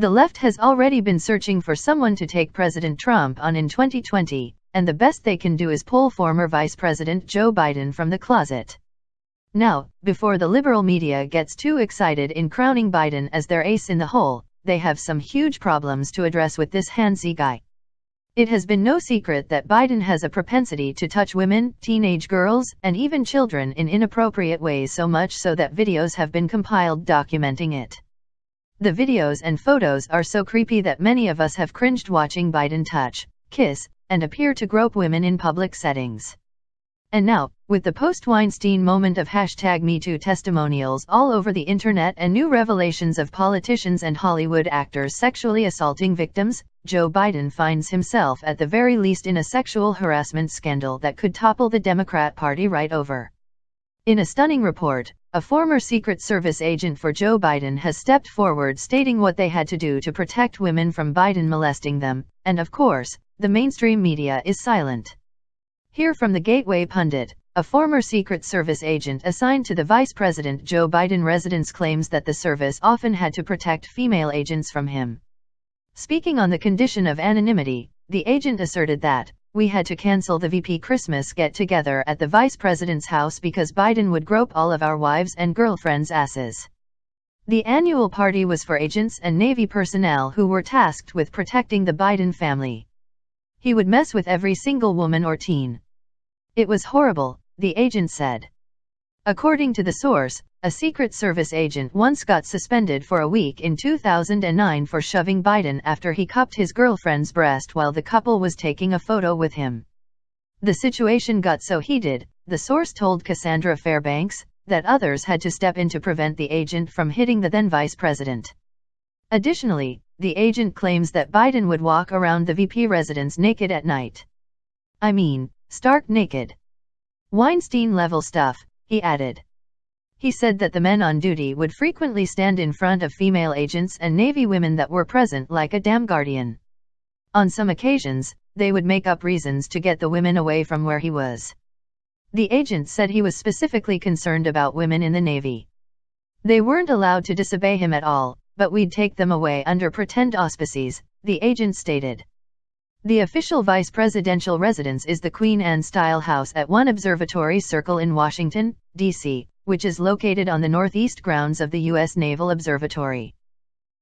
The left has already been searching for someone to take President Trump on in 2020, and the best they can do is pull former Vice President Joe Biden from the closet. Now, before the liberal media gets too excited in crowning Biden as their ace in the hole, they have some huge problems to address with this handsy guy. It has been no secret that Biden has a propensity to touch women, teenage girls, and even children in inappropriate ways, so much so that videos have been compiled documenting it. The videos and photos are so creepy that many of us have cringed watching Biden touch, kiss, and appear to grope women in public settings. And now, with the post-Weinstein moment of #MeToo testimonials all over the internet and new revelations of politicians and Hollywood actors sexually assaulting victims, Joe Biden finds himself at the very least in a sexual harassment scandal that could topple the Democrat Party right over. In a stunning report, a former Secret Service agent for Joe Biden has stepped forward stating what they had to do to protect women from Biden molesting them, and of course, the mainstream media is silent. Here from the Gateway Pundit, a former Secret Service agent assigned to the Vice President Joe Biden residence claims that the service often had to protect female agents from him. Speaking on the condition of anonymity, the agent asserted that, "We had to cancel the VP Christmas get-together at the Vice President's house because Biden would grope all of our wives and girlfriends' asses." The annual party was for agents and Navy personnel who were tasked with protecting the Biden family. He would mess with every single woman or teen. It was horrible, the agent said. According to the source, a Secret Service agent once got suspended for a week in 2009 for shoving Biden after he cupped his girlfriend's breast while the couple was taking a photo with him. The situation got so heated, the source told Cassandra Fairbanks, that others had to step in to prevent the agent from hitting the then vice president. Additionally, the agent claims that Biden would walk around the VP residence naked at night. I mean, stark naked. Weinstein-level stuff, he added. He said that the men on duty would frequently stand in front of female agents and Navy women that were present like a damn guardian. On some occasions, they would make up reasons to get the women away from where he was. The agent said he was specifically concerned about women in the Navy. They weren't allowed to disobey him at all, but we'd take them away under pretend auspices, the agent stated. The official vice presidential residence is the Queen Anne-style house at One Observatory Circle in Washington, D.C., which is located on the northeast grounds of the U.S. Naval Observatory.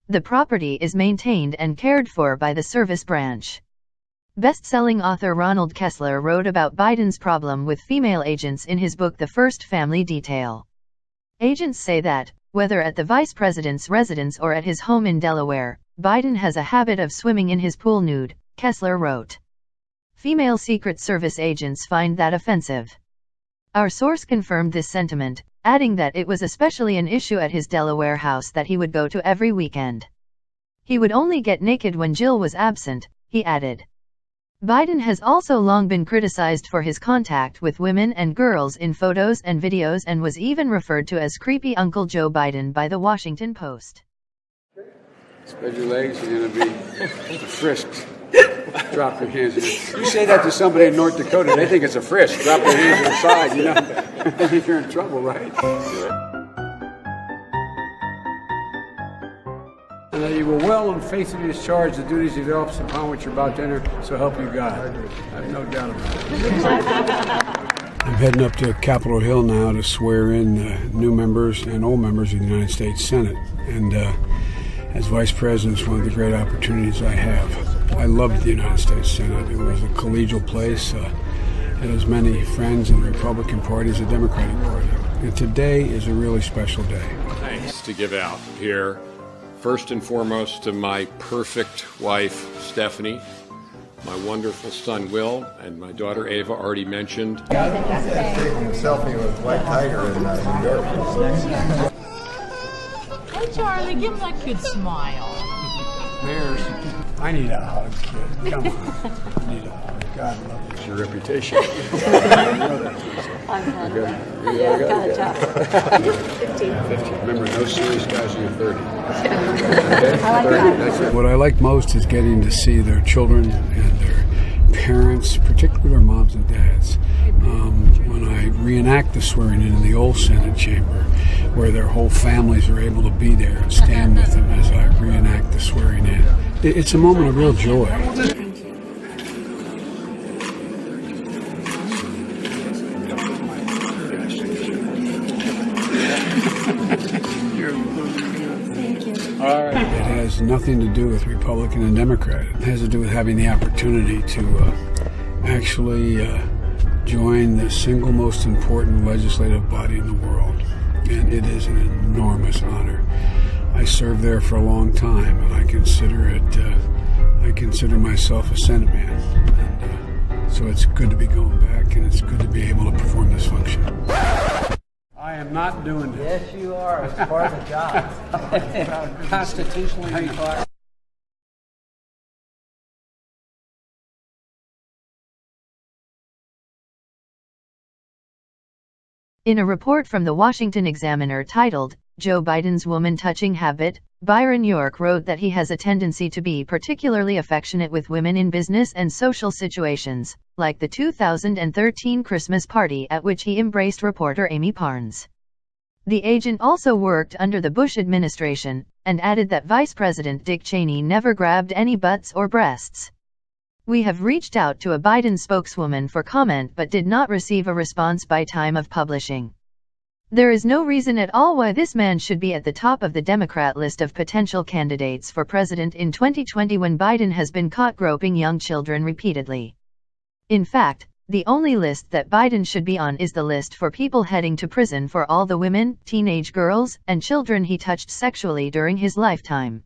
The property is maintained and cared for by the service branch. Best-selling author Ronald Kessler wrote about Biden's problem with female agents in his book The First Family Detail. Agents say that, whether at the vice president's residence or at his home in Delaware, Biden has a habit of swimming in his pool nude, Kessler wrote. Female Secret Service agents find that offensive. Our source confirmed this sentiment, adding that it was especially an issue at his Delaware house that he would go to every weekend. He would only get naked when Jill was absent, he added. Biden has also long been criticized for his contact with women and girls in photos and videos and was even referred to as creepy Uncle Joe Biden by the Washington Post. Spread your legs, you're going to be frisked. Drop your hands. You say that to somebody in North Dakota, they think it's a frisk. Drop your hands to the side, you know. They think you're in trouble, right? And that you will well and faithfully discharge the duties of the office upon which you're about to enter, so help you God. I have no doubt about it. I'm heading up to Capitol Hill now to swear in new members and old members of the United States Senate. And as Vice President, it's one of the great opportunities I have. I loved the United States Senate. It was a collegial place. It had as many friends in the Republican Party as the Democratic Party. And today is a really special day. Thanks to give out here. First and foremost to my perfect wife, Stephanie, my wonderful son, Will, and my daughter, Ava, already mentioned. Taking a selfie with White Tiger in New York. Hey, Charlie, give him that cute smile. Bears. I need a hug, kid. Come on. I need a hug. God love you. It's your reputation. I'm fun. Okay. Yeah, kind of tough. 50. Remember, no serious guys in your 30. Okay? I like that. That's it. What I like most is getting to see their children and their parents, particularly their moms and dads. When I they reenact the swearing in the old Senate chamber, where their whole families are able to be there and stand with them as I reenact the swearing in. It's a moment of real joy. It has nothing to do with Republican and Democrat. It has to do with having the opportunity to actually join the single most important legislative body in the world. And it is an enormous honor. I served there for a long time, and I consider myself a Senate man. And, so it's good to be going back, and it's good to be able to perform this function. I am not doing this. Yes, you are. It's part of the job. Constitutionally required. In a report from the Washington Examiner titled, Joe Biden's Woman-Touching Habit, Byron York wrote that he has a tendency to be particularly affectionate with women in business and social situations, like the 2013 Christmas party at which he embraced reporter Amy Parnes. The agent also worked under the Bush administration, and added that Vice President Dick Cheney never grabbed any butts or breasts. We have reached out to a Biden spokeswoman for comment but did not receive a response by time of publishing. There is no reason at all why this man should be at the top of the Democrat list of potential candidates for president in 2020 when Biden has been caught groping young children repeatedly. In fact, the only list that Biden should be on is the list for people heading to prison for all the women, teenage girls, and children he touched sexually during his lifetime.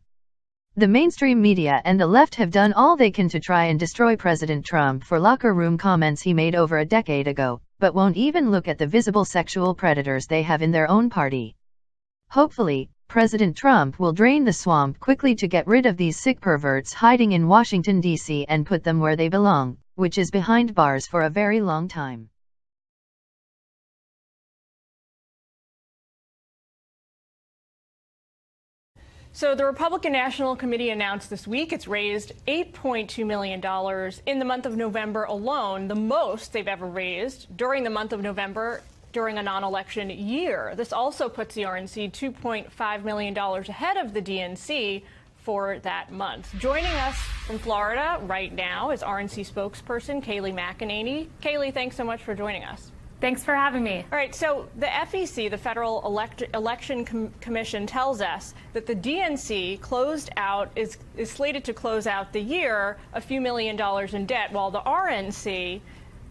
The mainstream media and the left have done all they can to try and destroy President Trump for locker room comments he made over a decade ago, but won't even look at the visible sexual predators they have in their own party. Hopefully, President Trump will drain the swamp quickly to get rid of these sick perverts hiding in Washington, D.C. and put them where they belong, which is behind bars for a very long time. So the Republican National Committee announced this week it's raised $8.2 million in the month of November alone, the most they've ever raised during the month of November during a non-election year. This also puts the RNC $2.5 million ahead of the DNC for that month. Joining us from Florida right now is RNC spokesperson Kayleigh McEnany. Kayleigh, thanks so much for joining us. Thanks for having me. All right, so the FEC, the Federal Election Commission, tells us that the DNC is slated to close out the year a few $1 million in debt, while the RNC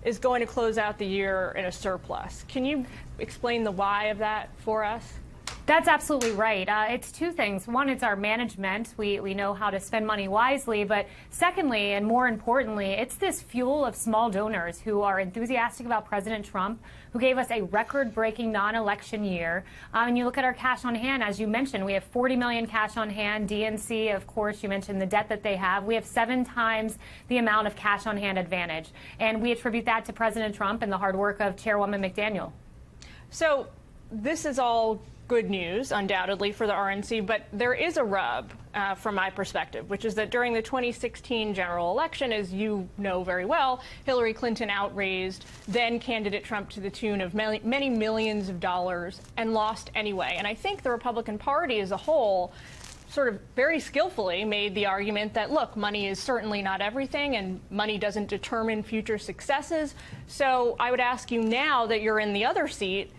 is going to close out the year in a surplus. Can you explain the why of that for us? That's absolutely right. It's two things. One, it's our management. We know how to spend money wisely. But secondly, and more importantly, it's this fuel of small donors who are enthusiastic about President Trump, who gave us a record-breaking non-election year. And you look at our cash on hand, as you mentioned, we have 40 million cash on hand. DNC, of course, you mentioned the debt that they have. We have 7 times the amount of cash on hand advantage. And we attribute that to President Trump and the hard work of Chairwoman McDaniel. So this is all good news, undoubtedly, for the RNC, but there is a rub from my perspective, which is that during the 2016 general election, as you know very well, Hillary Clinton outraised then candidate Trump to the tune of many millions of dollars and lost anyway. And I think the Republican Party as a whole sort of very skillfully made the argument that, look, money is certainly not everything and money doesn't determine future successes. So I would ask you now that you're in the other seat,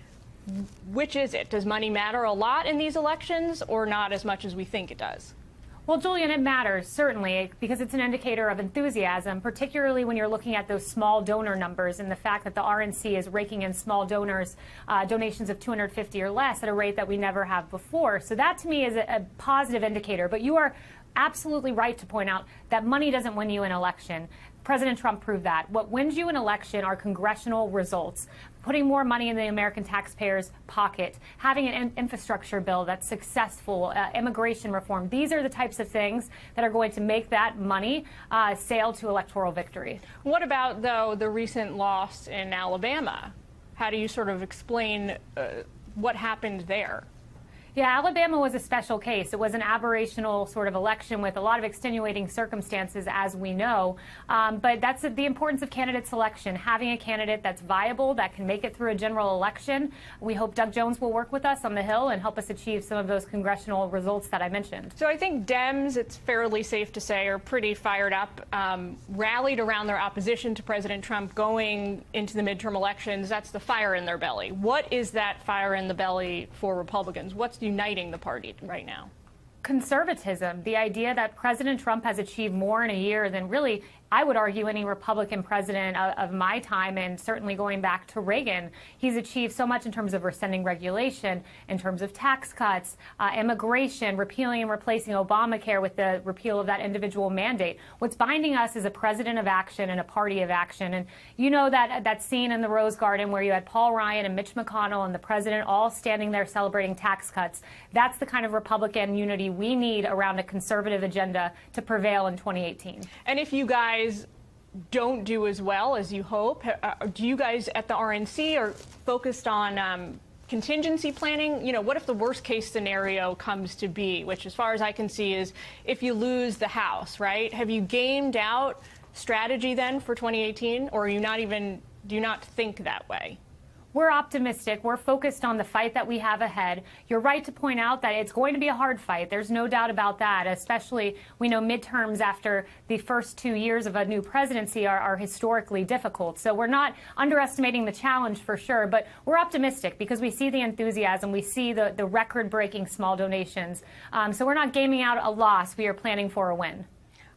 which is it? Does money matter a lot in these elections or not as much as we think it does? Well, Julian, it matters, certainly, because it's an indicator of enthusiasm, particularly when you're looking at those small donor numbers and the fact that the RNC is raking in small donors, donations of $250 or less at a rate that we never have before. So that, to me, is a positive indicator. But you are absolutely right to point out that money doesn't win you an election. President Trump proved that. What wins you an election are congressional results. Putting more money in the American taxpayers' pocket, having an infrastructure bill that's successful, immigration reform. These are the types of things that are going to make that money sail to electoral victory. What about, though, the recent loss in Alabama? How do you sort of explain what happened there? Yeah, Alabama was a special case. It was an aberrational sort of election with a lot of extenuating circumstances, as we know. But that's the importance of candidate selection, having a candidate that's viable, that can make it through a general election. We hope Doug Jones will work with us on the Hill and help us achieve some of those congressional results that I mentioned. So I think Dems, it's fairly safe to say, are pretty fired up, rallied around their opposition to President Trump going into the midterm elections. That's the fire in their belly. What is that fire in the belly for Republicans? What's uniting the party right now? Conservatism, the idea that President Trump has achieved more in a year than really, I would argue, any Republican president of my time, and certainly going back to Reagan. He's achieved so much in terms of rescinding regulation, in terms of tax cuts, immigration, repealing and replacing Obamacare with the repeal of that individual mandate. What's binding us is a president of action and a party of action. And you know that scene in the Rose Garden where you had Paul Ryan and Mitch McConnell and the president all standing there celebrating tax cuts. That's the kind of Republican unity we need around a conservative agenda to prevail in 2018. And if you guys don't do as well as you hope, do you guys at the RNC are focused on contingency planning? You know, what if the worst case scenario comes to be, which as far as I can see is if you lose the House, right? Have you gamed out strategy then for 2018, or are you not even, do you not think that way? We're optimistic. We're focused on the fight that we have ahead. You're right to point out that it's going to be a hard fight. There's no doubt about that, especially we know midterms after the first 2 years of a new presidency are historically difficult. So we're not underestimating the challenge for sure, but we're optimistic because we see the enthusiasm. We see the record-breaking small donations. So we're not gaming out a loss. We are planning for a win.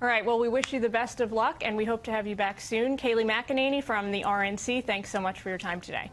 All right. Well, we wish you the best of luck, and we hope to have you back soon. Kayleigh McEnany from the RNC, thanks so much for your time today.